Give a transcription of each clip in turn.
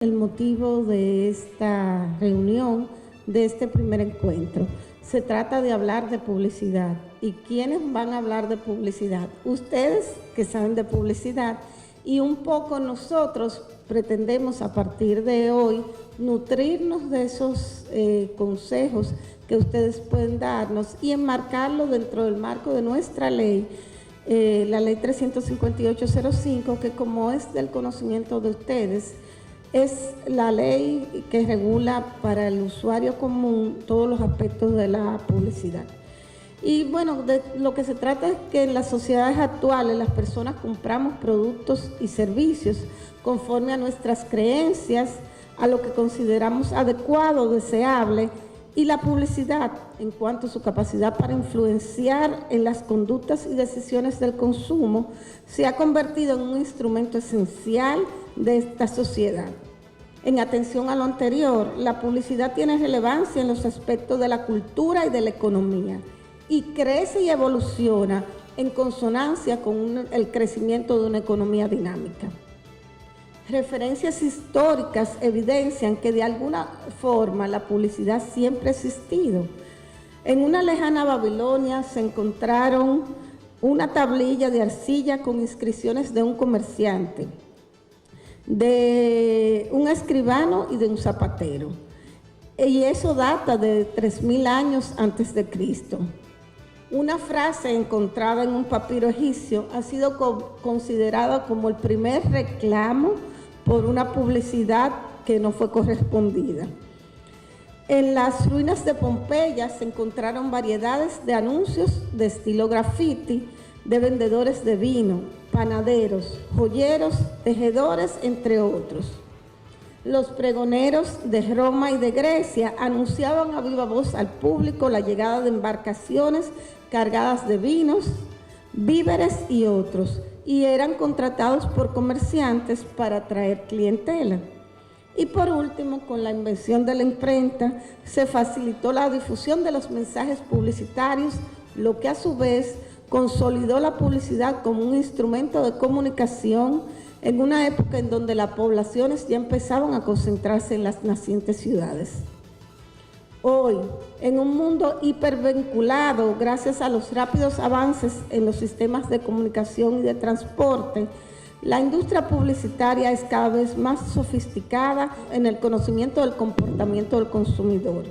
El motivo de esta reunión, de este primer encuentro. Se trata de hablar de publicidad. ¿Y quiénes van a hablar de publicidad? Ustedes que saben de publicidad, y un poco nosotros pretendemos a partir de hoy nutrirnos de esos consejos que ustedes pueden darnos y enmarcarlo dentro del marco de nuestra ley, la ley 358/05, que como es del conocimiento de ustedes, es la ley que regula para el usuario común todos los aspectos de la publicidad. Y bueno, de lo que se trata es que en las sociedades actuales las personas compramos productos y servicios conforme a nuestras creencias, a lo que consideramos adecuado, deseable, y la publicidad, en cuanto a su capacidad para influenciar en las conductas y decisiones del consumo, se ha convertido en un instrumento esencial de esta sociedad. En atención a lo anterior, la publicidad tiene relevancia en los aspectos de la cultura y de la economía, y crece y evoluciona en consonancia con el crecimiento de una economía dinámica. Referencias históricas evidencian que de alguna forma la publicidad siempre ha existido. En una lejana Babilonia se encontraron una tablilla de arcilla con inscripciones de un comerciante, de un escribano y de un zapatero. Y eso data de 3000 años antes de Cristo. Una frase encontrada en un papiro egipcio ha sido considerada como el primer reclamo por una publicidad que no fue correspondida. En las ruinas de Pompeya se encontraron variedades de anuncios de estilo graffiti de vendedores de vino, panaderos, joyeros, tejedores, entre otros. Los pregoneros de Roma y de Grecia anunciaban a viva voz al público la llegada de embarcaciones cargadas de vinos, víveres y otros, y eran contratados por comerciantes para atraer clientela. Y por último, con la invención de la imprenta, se facilitó la difusión de los mensajes publicitarios, lo que a su vez consolidó la publicidad como un instrumento de comunicación en una época en donde las poblaciones ya empezaban a concentrarse en las nacientes ciudades. Hoy, en un mundo hipervinculado gracias a los rápidos avances en los sistemas de comunicación y de transporte, la industria publicitaria es cada vez más sofisticada en el conocimiento del comportamiento del consumidor.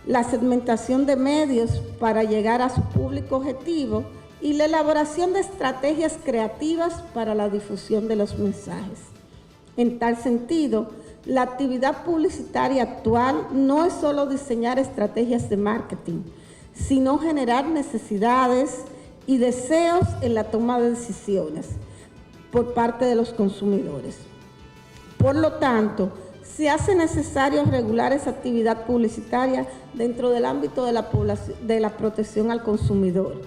La segmentación de medios para llegar a su público objetivo y la elaboración de estrategias creativas para la difusión de los mensajes. En tal sentido, la actividad publicitaria actual no es solo diseñar estrategias de marketing, sino generar necesidades y deseos en la toma de decisiones por parte de los consumidores. Por lo tanto, se hace necesario regular esa actividad publicitaria dentro del ámbito de la protección al consumidor.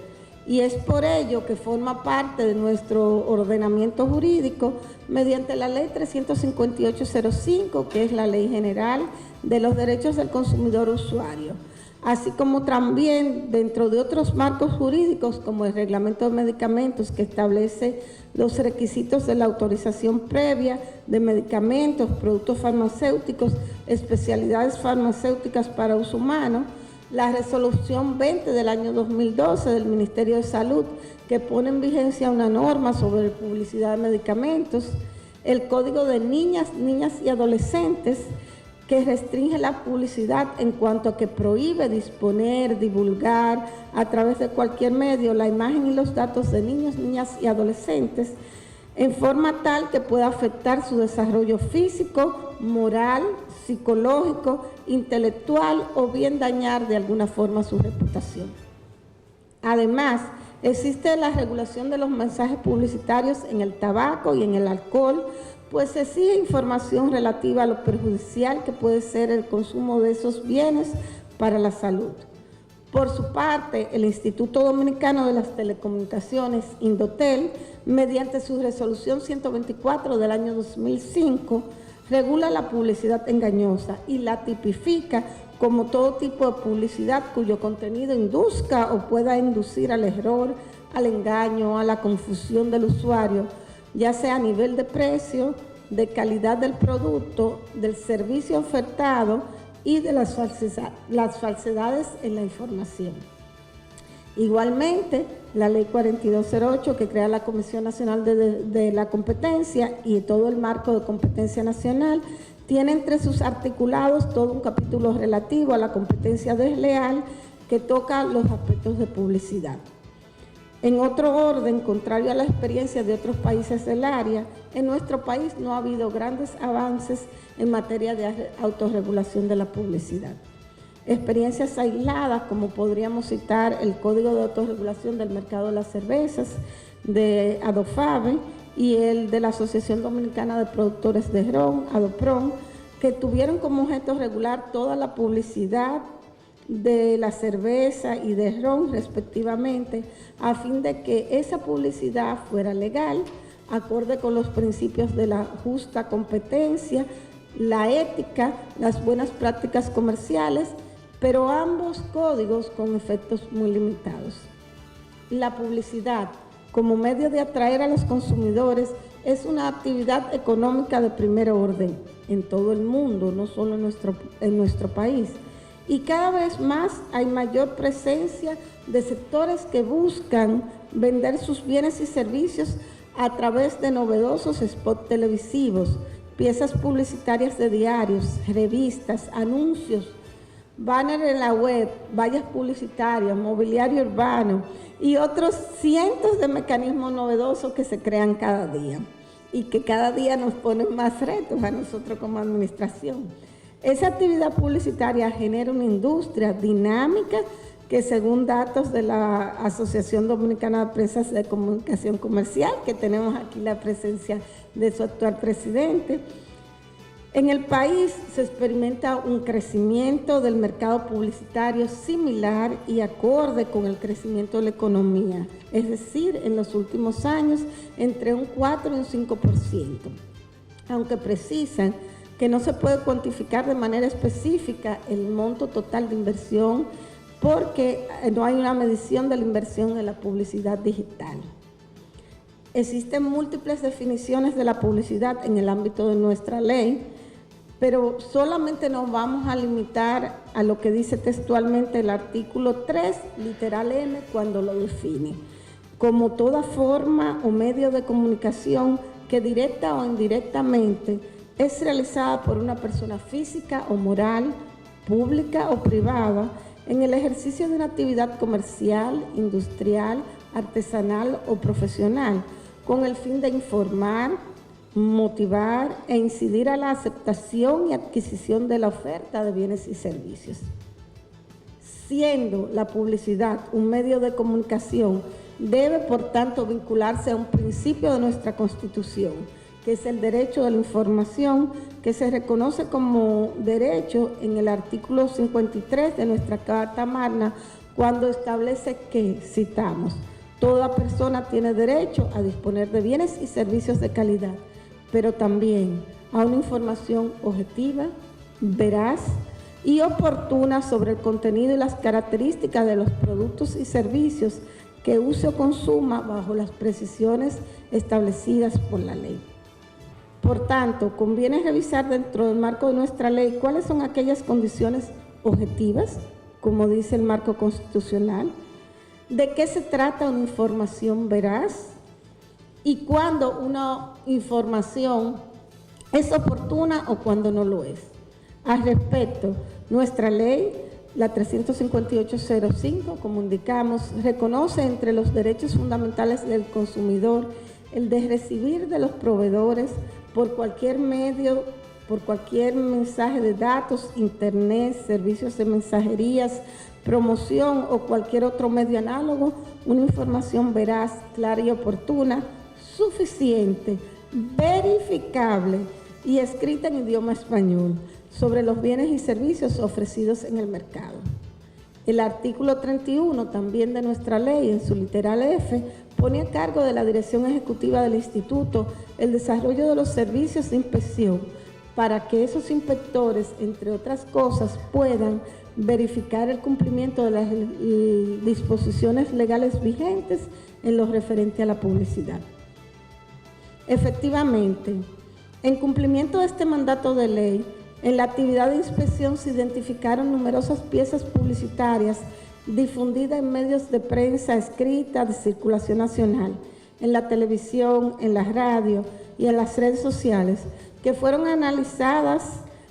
Y es por ello que forma parte de nuestro ordenamiento jurídico mediante la ley 358/05, que es la Ley General de los Derechos del Consumidor Usuario, así como también dentro de otros marcos jurídicos como el Reglamento de Medicamentos, que establece los requisitos de la autorización previa de medicamentos, productos farmacéuticos, especialidades farmacéuticas para uso humano, la resolución 20 del año 2012 del Ministerio de Salud, que pone en vigencia una norma sobre publicidad de medicamentos, el Código de Niñas y Adolescentes, que restringe la publicidad en cuanto a que prohíbe disponer, divulgar a través de cualquier medio la imagen y los datos de niños, niñas y adolescentes, en forma tal que pueda afectar su desarrollo físico, moral, psicológico, intelectual o bien dañar de alguna forma su reputación. Además, existe la regulación de los mensajes publicitarios en el tabaco y en el alcohol, pues se exige información relativa a lo perjudicial que puede ser el consumo de esos bienes para la salud. Por su parte, el Instituto Dominicano de las Telecomunicaciones, Indotel, mediante su resolución 124 del año 2005, regula la publicidad engañosa y la tipifica como todo tipo de publicidad cuyo contenido induzca o pueda inducir al error, al engaño, a la confusión del usuario, ya sea a nivel de precio de calidad del producto, del servicio ofertado y de las falsedades en la información. Igualmente, la Ley 4208, que crea la Comisión Nacional de la Competencia y todo el marco de competencia nacional, tiene entre sus articulados todo un capítulo relativo a la competencia desleal que toca los aspectos de publicidad. En otro orden, contrario a la experiencia de otros países del área, en nuestro país no ha habido grandes avances en materia de autorregulación de la publicidad. Experiencias aisladas, como podríamos citar el Código de Autorregulación del Mercado de las Cervezas de ADOFABE y el de la Asociación Dominicana de Productores de Ron, ADOPRON, que tuvieron como objeto regular toda la publicidad de la cerveza y de ron respectivamente, a fin de que esa publicidad fuera legal, acorde con los principios de la justa competencia, la ética, las buenas prácticas comerciales, pero ambos códigos con efectos muy limitados. La publicidad, como medio de atraer a los consumidores, es una actividad económica de primer orden en todo el mundo, no solo en nuestro país. Y cada vez más hay mayor presencia de sectores que buscan vender sus bienes y servicios a través de novedosos spots televisivos, piezas publicitarias de diarios, revistas, anuncios, banner en la web, vallas publicitarias, mobiliario urbano y otros cientos de mecanismos novedosos que se crean cada día y que cada día nos ponen más retos a nosotros como administración. Esa actividad publicitaria genera una industria dinámica que, según datos de la Asociación Dominicana de Empresas de Comunicación Comercial, que tenemos aquí la presencia de su actual presidente, en el país se experimenta un crecimiento del mercado publicitario similar y acorde con el crecimiento de la economía, es decir, en los últimos años entre un 4 y un 5%, aunque precisan que no se puede cuantificar de manera específica el monto total de inversión porque no hay una medición de la inversión en la publicidad digital. Existen múltiples definiciones de la publicidad en el ámbito de nuestra ley, pero solamente nos vamos a limitar a lo que dice textualmente el artículo 3, literal M, cuando lo define, como toda forma o medio de comunicación que directa o indirectamente es realizada por una persona física o moral, pública o privada, en el ejercicio de una actividad comercial, industrial, artesanal o profesional, con el fin de informar, motivar e incidir a la aceptación y adquisición de la oferta de bienes y servicios. Siendo la publicidad un medio de comunicación, debe por tanto vincularse a un principio de nuestra Constitución, que es el derecho de la información, que se reconoce como derecho en el artículo 53 de nuestra Carta Magna, cuando establece que, citamos, toda persona tiene derecho a disponer de bienes y servicios de calidad, pero también a una información objetiva, veraz y oportuna sobre el contenido y las características de los productos y servicios que use o consuma bajo las precisiones establecidas por la ley. Por tanto, conviene revisar dentro del marco de nuestra ley cuáles son aquellas condiciones objetivas, como dice el marco constitucional, de qué se trata una información veraz y cuándo una información es oportuna o cuándo no lo es. Al respecto, nuestra ley, la 358.05, como indicamos, reconoce entre los derechos fundamentales del consumidor el de recibir de los proveedores por cualquier medio, por cualquier mensaje de datos, internet, servicios de mensajerías, promoción o cualquier otro medio análogo, una información veraz, clara y oportuna, suficiente, verificable y escrita en idioma español sobre los bienes y servicios ofrecidos en el mercado. El artículo 31 también de nuestra ley, en su literal F, pone a cargo de la Dirección Ejecutiva del Instituto el desarrollo de los servicios de inspección para que esos inspectores, entre otras cosas, puedan verificar el cumplimiento de las disposiciones legales vigentes en lo referente a la publicidad. Efectivamente, En cumplimiento de este mandato de ley, en la actividad de inspección se identificaron numerosas piezas publicitarias difundidas en medios de prensa escrita de circulación nacional, en la televisión, en la radio y en las redes sociales, que fueron analizadas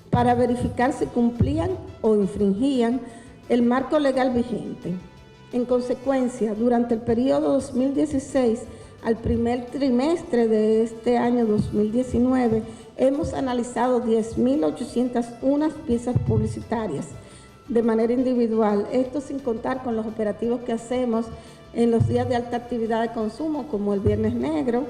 para verificar si cumplían o infringían el marco legal vigente. En consecuencia, durante el periodo 2016 al primer trimestre de este año 2019, hemos analizado 10.801 piezas publicitarias de manera individual, esto sin contar con los operativos que hacemos en los días de alta actividad de consumo, como el Viernes Negro,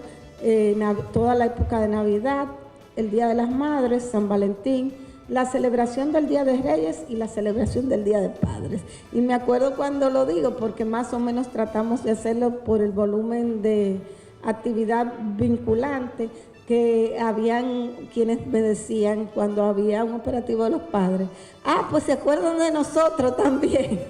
toda la época de Navidad, el Día de las Madres, San Valentín, la celebración del Día de Reyes y la celebración del Día de Padres. Y me acuerdo cuando lo digo porque más o menos tratamos de hacerlo por el volumen de actividad vinculante, que habían quienes me decían cuando había un operativo de los padres, pues se acuerdan de nosotros también,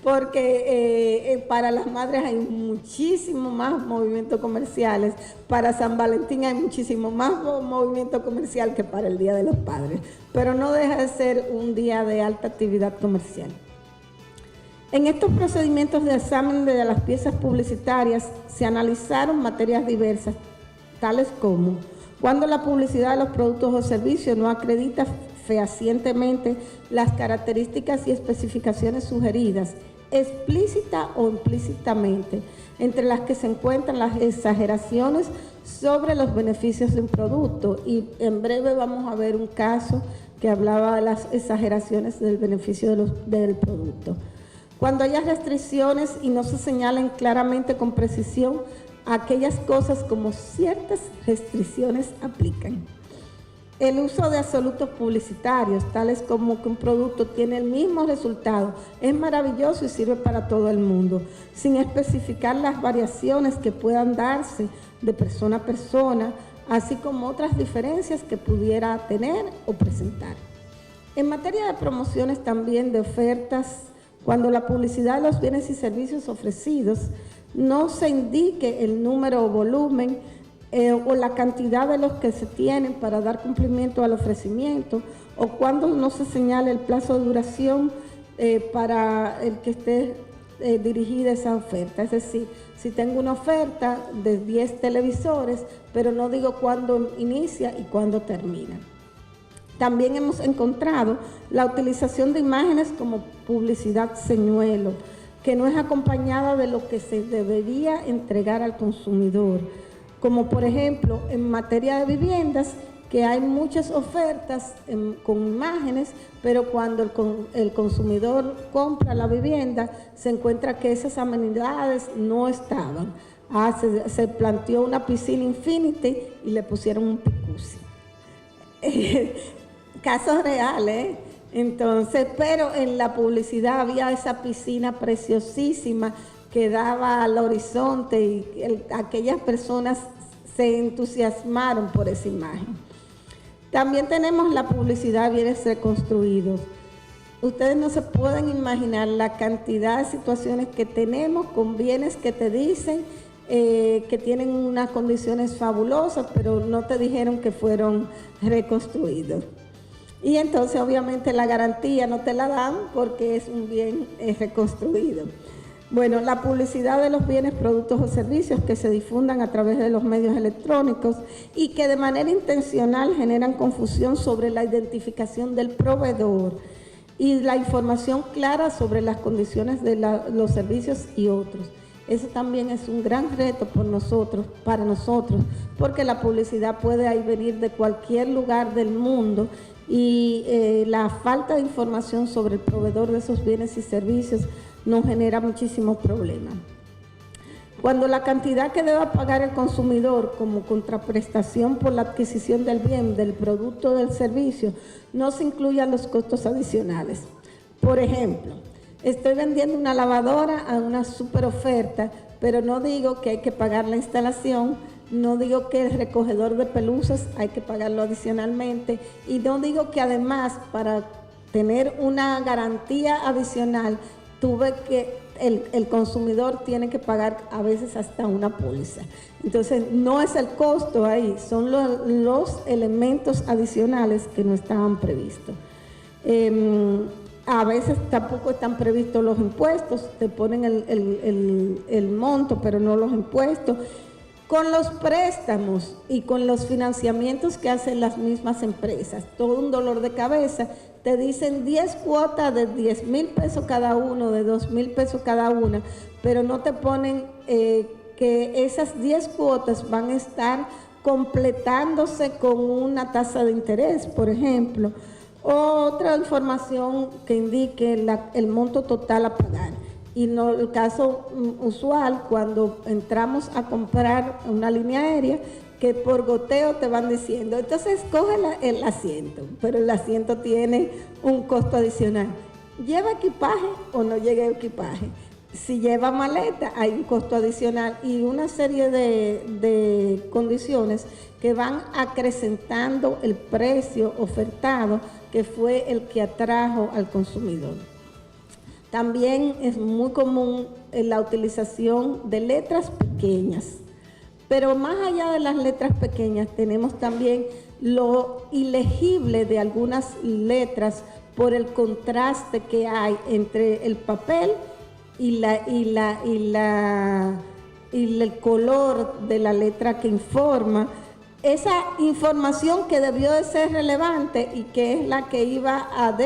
porque para las madres hay muchísimo más movimientos comerciales, para San Valentín hay muchísimo más movimiento comercial que para el Día de los Padres, pero no deja de ser un día de alta actividad comercial. En estos procedimientos de examen de las piezas publicitarias se analizaron materias diversas, tales como cuando la publicidad de los productos o servicios no acredita fehacientemente las características y especificaciones sugeridas, explícita o implícitamente, entre las que se encuentran las exageraciones sobre los beneficios de un producto. Y en breve vamos a ver un caso que hablaba de las exageraciones del beneficio del producto. Cuando haya restricciones y no se señalen claramente con precisión aquellas cosas como ciertas restricciones aplican. El uso de absolutos publicitarios, tales como que un producto tiene el mismo resultado, es maravilloso y sirve para todo el mundo, sin especificar las variaciones que puedan darse de persona a persona, así como otras diferencias que pudiera tener o presentar. En materia de promociones también de ofertas, cuando la publicidad de los bienes y servicios ofrecidos no se indique el número o volumen o la cantidad de los que se tienen para dar cumplimiento al ofrecimiento, o cuando no se señale el plazo de duración para el que esté dirigida esa oferta. Es decir, si tengo una oferta de 10 televisores, pero no digo cuándo inicia y cuándo termina. También hemos encontrado la utilización de imágenes como publicidad señuelo, que no es acompañada de lo que se debería entregar al consumidor, como por ejemplo en materia de viviendas, que hay muchas ofertas con imágenes, pero cuando el consumidor compra la vivienda, se encuentra que esas amenidades no estaban. Se planteó una piscina infinity y le pusieron un jacuzzi. Casos reales, Entonces, pero en la publicidad había esa piscina preciosísima que daba al horizonte y aquellas personas se entusiasmaron por esa imagen. También tenemos la publicidad de bienes reconstruidos. Ustedes no se pueden imaginar la cantidad de situaciones que tenemos con bienes que te dicen que tienen unas condiciones fabulosas, pero no te dijeron que fueron reconstruidos. Y entonces obviamente la garantía no te la dan porque es un bien reconstruido. Bueno, la publicidad de los bienes, productos o servicios que se difundan a través de los medios electrónicos y que de manera intencional generan confusión sobre la identificación del proveedor y la información clara sobre las condiciones de los servicios y otros. Eso también es un gran reto para nosotros, porque la publicidad puede ahí venir de cualquier lugar del mundo y la falta de información sobre el proveedor de esos bienes y servicios nos genera muchísimos problemas. Cuando la cantidad que deba pagar el consumidor como contraprestación por la adquisición del bien, del producto o del servicio, no se incluyan los costos adicionales. Por ejemplo, estoy vendiendo una lavadora a una super oferta, pero no digo que hay que pagar la instalación, no digo que el recogedor de pelusas hay que pagarlo adicionalmente y no digo que además para tener una garantía adicional tuve que el consumidor tiene que pagar a veces hasta una póliza. Entonces, no es el costo ahí, son los elementos adicionales que no estaban previstos. A veces tampoco están previstos los impuestos, te ponen el monto, pero no los impuestos. Con los préstamos y con los financiamientos que hacen las mismas empresas, todo un dolor de cabeza. Te dicen 10 cuotas de 10,000 pesos cada uno, de 2,000 pesos cada una, pero no te ponen que esas 10 cuotas van a estar completándose con una tasa de interés, por ejemplo, o otra información que indique el monto total a pagar. Y no el caso usual, cuando entramos a comprar una línea aérea, que por goteo te van diciendo, entonces coge el asiento, pero el asiento tiene un costo adicional. ¿Lleva equipaje o no lleva equipaje? Si lleva maleta, hay un costo adicional y una serie de condiciones que van acrecentando el precio ofertado, que fue el que atrajo al consumidor. También es muy común la utilización de letras pequeñas, pero más allá de las letras pequeñas tenemos también lo ilegible de algunas letras por el contraste que hay entre el papel y el color de la letra que informa. Esa información que debió de ser relevante y que es la que iba a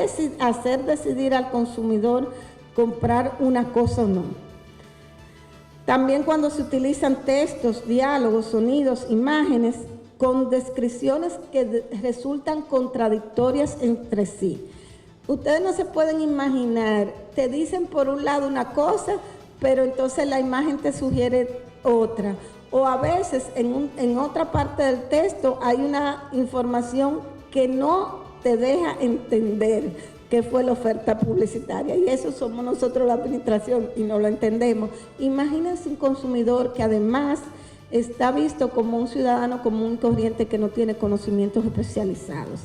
hacer decidir al consumidor comprar una cosa o no. También cuando se utilizan textos, diálogos, sonidos, imágenes con descripciones que resultan contradictorias entre sí. Ustedes no se pueden imaginar, te dicen por un lado una cosa, pero entonces la imagen te sugiere otra. O a veces en otra parte del texto hay una información que no te deja entender qué fue la oferta publicitaria. Y eso somos nosotros la administración y no lo entendemos. Imagínense un consumidor que además está visto como un ciudadano común y corriente que no tiene conocimientos especializados.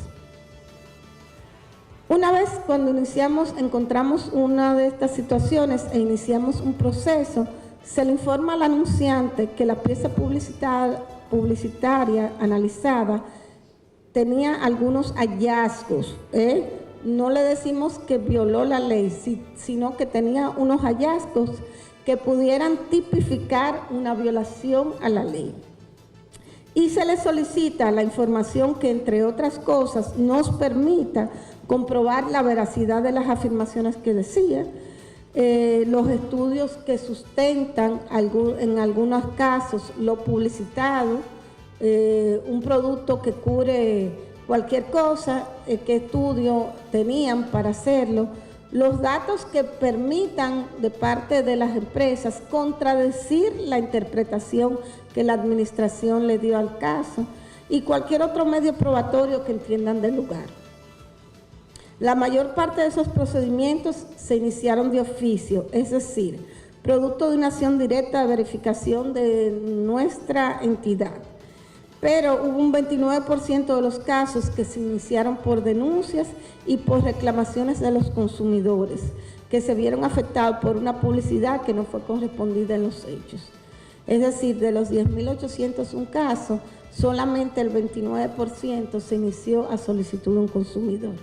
Una vez cuando encontramos una de estas situaciones e iniciamos un proceso, se le informa al anunciante que la pieza publicitaria analizada tenía algunos hallazgos. No le decimos que violó la ley, sino que tenía unos hallazgos que pudieran tipificar una violación a la ley. Y se le solicita la información que, entre otras cosas, nos permita comprobar la veracidad de las afirmaciones que decía, los estudios que sustentan en algunos casos lo publicitado, un producto que cure cualquier cosa, qué estudio tenían para hacerlo, los datos que permitan de parte de las empresas contradecir la interpretación que la administración le dio al caso y cualquier otro medio probatorio que entiendan del lugar. La mayor parte de esos procedimientos se iniciaron de oficio, es decir, producto de una acción directa de verificación de nuestra entidad. Pero hubo un 29% de los casos que se iniciaron por denuncias y por reclamaciones de los consumidores, que se vieron afectados por una publicidad que no fue correspondida en los hechos. Es decir, de los 10.801 casos, solamente el 29% se inició a solicitud de un consumidor.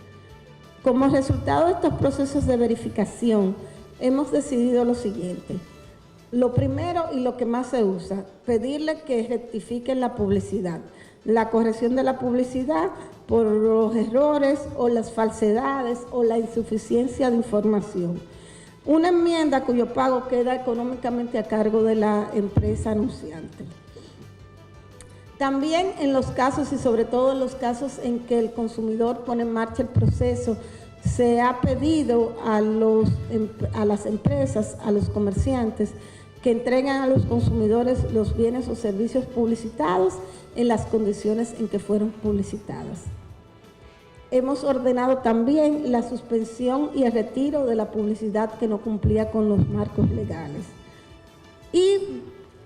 Como resultado de estos procesos de verificación, hemos decidido lo siguiente. Lo primero y lo que más se usa, pedirle que rectifiquen la publicidad, la corrección de la publicidad por los errores o las falsedades o la insuficiencia de información. Una enmienda cuyo pago queda económicamente a cargo de la empresa anunciante. También en los casos y sobre todo en los casos en que el consumidor pone en marcha el proceso, se ha pedido a las empresas, a los comerciantes, que entregan a los consumidores los bienes o servicios publicitados en las condiciones en que fueron publicitadas. Hemos ordenado también la suspensión y el retiro de la publicidad que no cumplía con los marcos legales. Y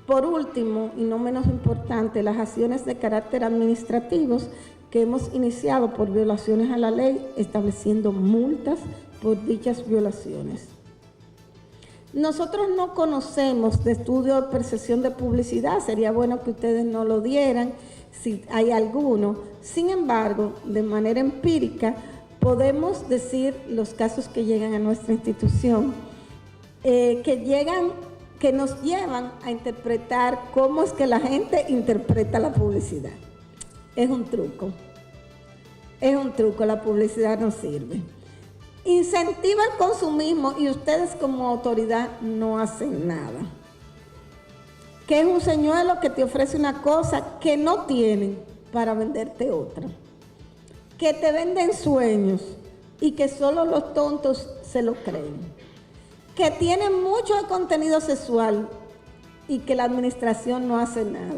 por último, y no menos importante, las acciones de carácter administrativos que hemos iniciado por violaciones a la ley, estableciendo multas por dichas violaciones. Nosotros no conocemos de estudio de percepción de publicidad, sería bueno que ustedes nos lo dieran si hay alguno. Sin embargo, de manera empírica, podemos decir los casos que llegan a nuestra institución, que nos llevan a interpretar cómo es que la gente interpreta la publicidad. Es un truco, la publicidad no sirve. Incentiva el consumismo y ustedes como autoridad no hacen nada. Que es un señuelo que te ofrece una cosa que no tienen para venderte otra. Que te venden sueños y que solo los tontos se lo creen. Que tienen mucho de contenido sexual y que la administración no hace nada.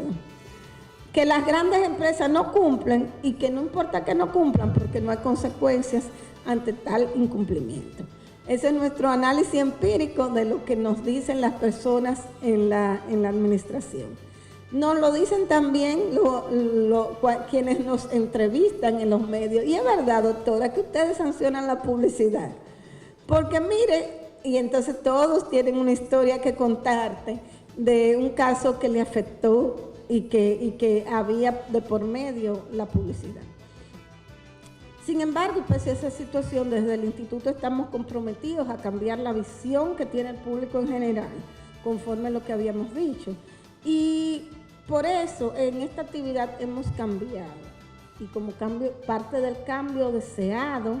Que las grandes empresas no cumplen y que no importa que no cumplan porque no hay consecuencias ante tal incumplimiento. Ese es nuestro análisis empírico de lo que nos dicen las personas en la administración. Nos lo dicen también quienes nos entrevistan en los medios. Y es verdad, doctora, que ustedes sancionan la publicidad. Porque mire, y entonces todos tienen una historia que contarte de un caso que le afectó y que había de por medio la publicidad. Sin embargo, pese a esa situación, desde el instituto estamos comprometidos a cambiar la visión que tiene el público en general, conforme a lo que habíamos dicho. Y por eso, en esta actividad hemos cambiado. Y como parte del cambio deseado,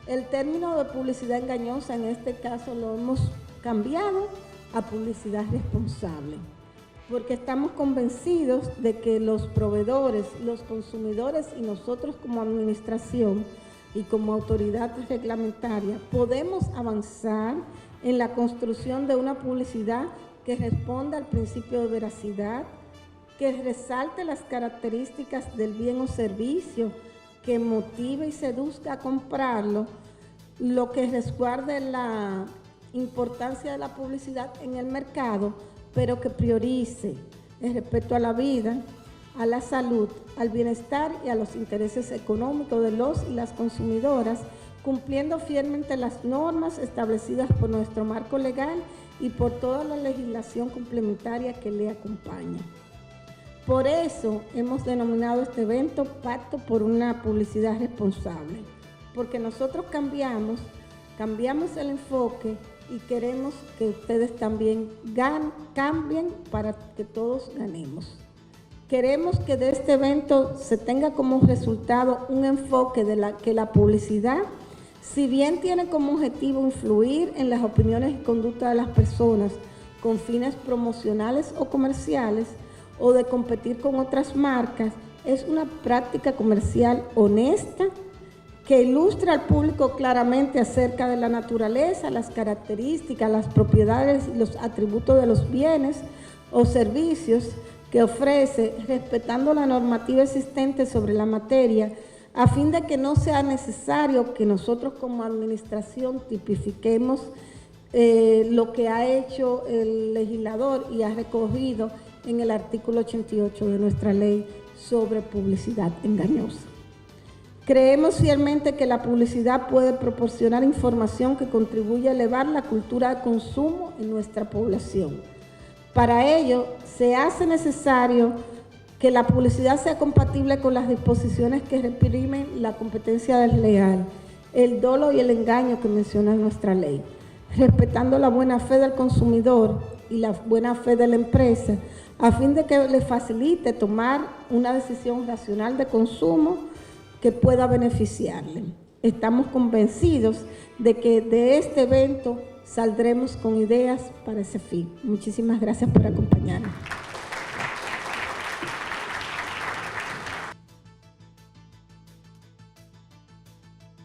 el término de publicidad engañosa, en este caso lo hemos cambiado a publicidad responsable. Porque estamos convencidos de que los proveedores, los consumidores y nosotros como administración y como autoridad reglamentaria podemos avanzar en la construcción de una publicidad que responda al principio de veracidad, que resalte las características del bien o servicio, que motive y seduzca a comprarlo, lo que resguarde la importancia de la publicidad en el mercado, pero que priorice el respeto a la vida, a la salud, al bienestar y a los intereses económicos de los y las consumidoras, cumpliendo fielmente las normas establecidas por nuestro marco legal y por toda la legislación complementaria que le acompaña. Por eso hemos denominado este evento Pacto por una Publicidad Responsable, porque nosotros cambiamos el enfoque y queremos que ustedes también cambien para que todos ganemos. Queremos que de este evento se tenga como resultado un enfoque de que la publicidad, si bien tiene como objetivo influir en las opiniones y conductas de las personas con fines promocionales o comerciales o de competir con otras marcas, es una práctica comercial honesta que ilustra al público claramente acerca de la naturaleza, las características, las propiedades y los atributos de los bienes o servicios que ofrece, respetando la normativa existente sobre la materia, a fin de que no sea necesario que nosotros como administración tipifiquemos lo que ha hecho el legislador y ha recogido en el artículo 88 de nuestra ley sobre publicidad engañosa. Creemos fielmente que la publicidad puede proporcionar información que contribuye a elevar la cultura de consumo en nuestra población. Para ello, se hace necesario que la publicidad sea compatible con las disposiciones que reprimen la competencia desleal, el dolo y el engaño que menciona nuestra ley, respetando la buena fe del consumidor y la buena fe de la empresa, a fin de que le facilite tomar una decisión racional de consumo que pueda beneficiarle. Estamos convencidos de que de este evento saldremos con ideas para ese fin. Muchísimas gracias por acompañarnos.